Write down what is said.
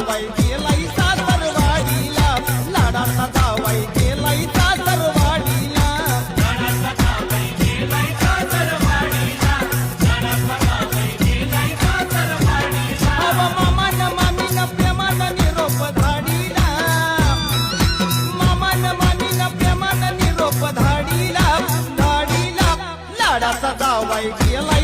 जावाई गेलाई सासरवाडीला, लाडाचा जावाई गेलाई सासरवाडीला. अव मामानं मामीनं प्रेमानं निरोप धाडीला, मामानं मामीनं प्रेमानं निरोप धाडीला, धाडीला. लाडाचा जावाई गेला